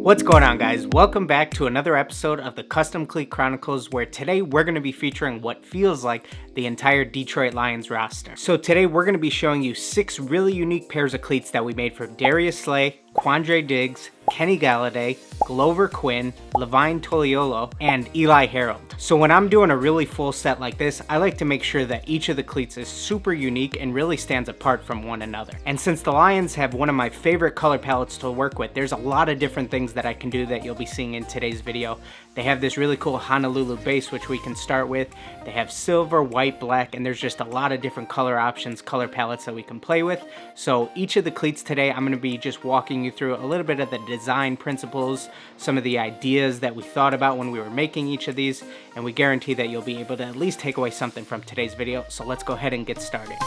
What's going on, guys? Welcome back to another episode of the Custom Cleat Chronicles, where today we're going to be featuring what feels like the entire Detroit Lions roster. So today we're going to be showing you 6 really unique pairs of cleats that we made for Darius Slay, Quandre Diggs, Golladay, Glover Quin, Levine Toilolo, and Eli Harold. So when I'm doing a really full set like this, I like to make sure that each of the cleats is super unique and really stands apart from one another. And since the Lions have one of my favorite color palettes to work with, there's a lot of different things that I can do that you'll be seeing in today's video. They have this really cool Honolulu base, which we can start with. They have silver, white, black, and there's just a lot of different color options, color palettes that we can play with. So each of the cleats today, I'm going to be just walking you through a little bit of the design principles, some of the ideas that we thought about when we were making each of these, and we guarantee that you'll be able to at least take away something from today's video. So let's go ahead and get started.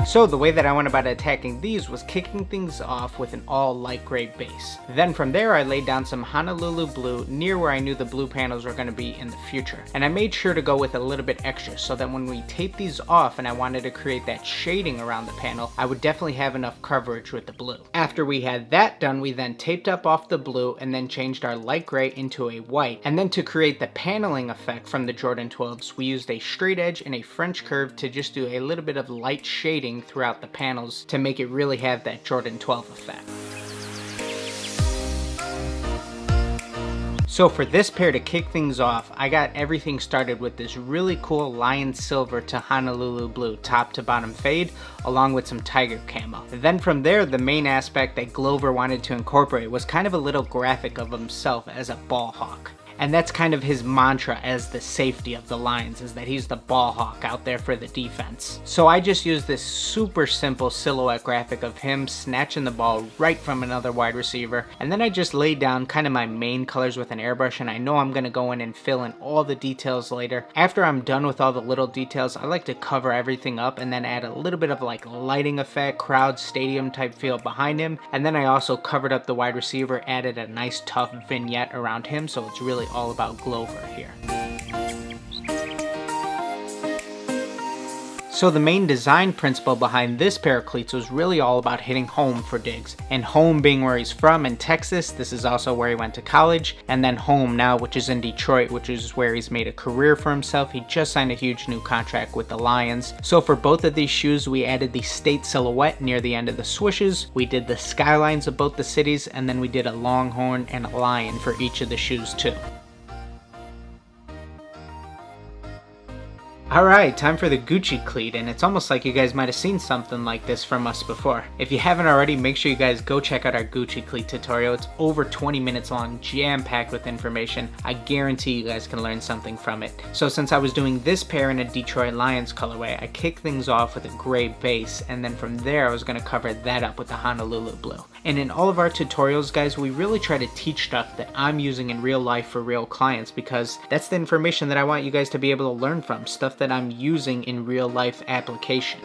So the way that I went about attacking these was kicking things off with an all light gray base. Then from there I laid down some Honolulu blue near where I knew the blue panels were going to be in the future. And I made sure to go with a little bit extra so that when we tape these off and I wanted to create that shading around the panel, I would definitely have enough coverage with the blue. After we had that done, we then taped up off the blue and then changed our light gray into a white. And then to create the paneling effect from the Jordan 12s, we used a straight edge and a French curve to just do a little bit of light shading throughout the panels to make it really have that Jordan 12 effect. So for this pair, to kick things off, I got everything started with this really cool lion silver to Honolulu blue top to bottom fade, along with some tiger camo. Then from there, the main aspect that Glover wanted to incorporate was kind of a little graphic of himself as a ball hawk. And that's kind of his mantra as the safety of the Lions, is that he's the ball hawk out there for the defense. So I just used this super simple silhouette graphic of him snatching the ball right from another wide receiver. And then I just laid down kind of my main colors with an airbrush, and I know I'm going to go in and fill in all the details later. After I'm done with all the little details, I like to cover everything up and then add a little bit of like lighting effect, crowd, stadium type feel behind him. And then I also covered up the wide receiver, added a nice tough vignette around him, so it's really all about Glover here. So the main design principle behind this pair of cleats was really all about hitting home for Diggs. And home being where he's from in Texas, this is also where he went to college, and then home now, which is in Detroit, which is where he's made a career for himself. He just signed a huge new contract with the Lions. So for both of these shoes, we added the state silhouette near the end of the swooshes, we did the skylines of both the cities, and then we did a longhorn and a lion for each of the shoes too. Alright, time for the Gucci cleat, and it's almost like you guys might have seen something like this from us before. If you haven't already, make sure you guys go check out our Gucci cleat tutorial. It's over 20 minutes long, jam-packed with information. I guarantee you guys can learn something from it. So since I was doing this pair in a Detroit Lions colorway, I kicked things off with a gray base, and then from there I was going to cover that up with the Honolulu blue. And in all of our tutorials, guys, we really try to teach stuff that I'm using in real life for real clients, because that's the information that I want you guys to be able to learn from, stuff that I'm using in real life application.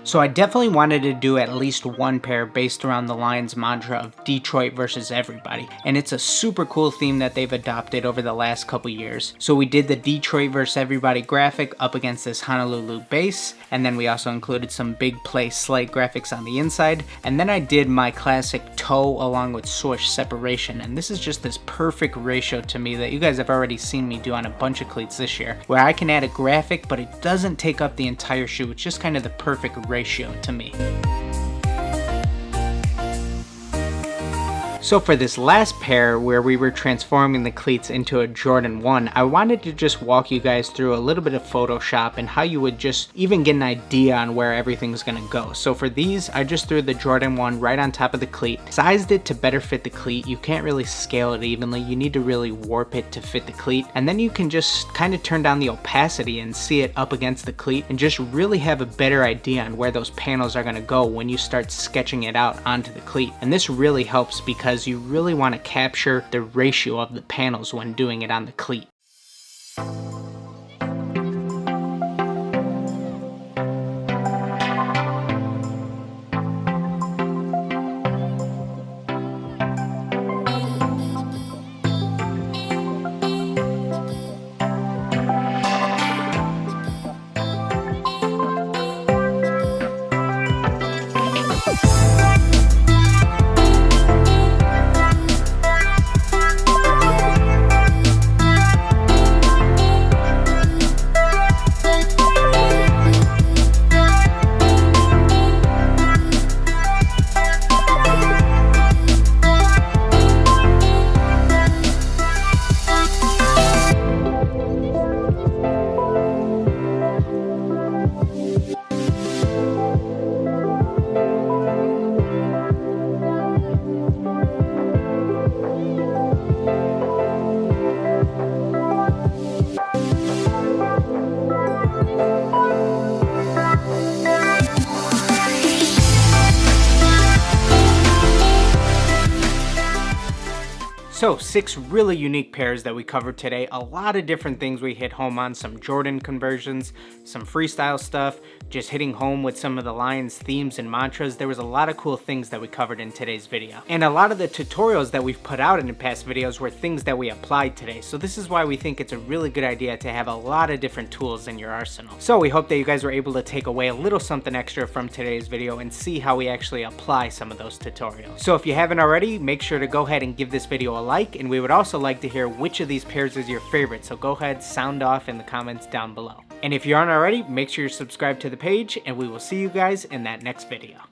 So I definitely wanted to do at least one pair based around the Lions mantra of Detroit versus everybody. And it's a super cool theme that they've adopted over the last couple years. So we did the Detroit versus everybody graphic up against this Honolulu base. And then we also included some big play slate graphics on the inside. And then I did my classic toe along with swoosh separation. And this is just this perfect ratio to me that you guys have already seen me do on a bunch of cleats this year, where I can add a graphic, but it doesn't take up the entire shoe. It's just kind of the perfect ratio to me. So for this last pair, where we were transforming the cleats into a Jordan 1, I wanted to just walk you guys through a little bit of Photoshop and how you would just even get an idea on where everything's gonna go. So for these, I just threw the Jordan 1 right on top of the cleat, sized it to better fit the cleat. You can't really scale it evenly, you need to really warp it to fit the cleat, and then you can just kind of turn down the opacity and see it up against the cleat and just really have a better idea on where those panels are gonna go when you start sketching it out onto the cleat. And this really helps because you really want to capture the ratio of the panels when doing it on the cleat. So 6 really unique pairs that we covered today. A lot of different things we hit home on, some Jordan conversions, some freestyle stuff, just hitting home with some of the Lions themes and mantras. There was a lot of cool things that we covered in today's video. And a lot of the tutorials that we've put out in the past videos were things that we applied today. So this is why we think it's a really good idea to have a lot of different tools in your arsenal. So we hope that you guys were able to take away a little something extra from today's video and see how we actually apply some of those tutorials. So if you haven't already, make sure to go ahead and give this video a like, and we would also like to hear which of these pairs is your favorite. So go ahead, sound off in the comments down below. And if you aren't already, make sure you're subscribed to the page, and we will see you guys in that next video.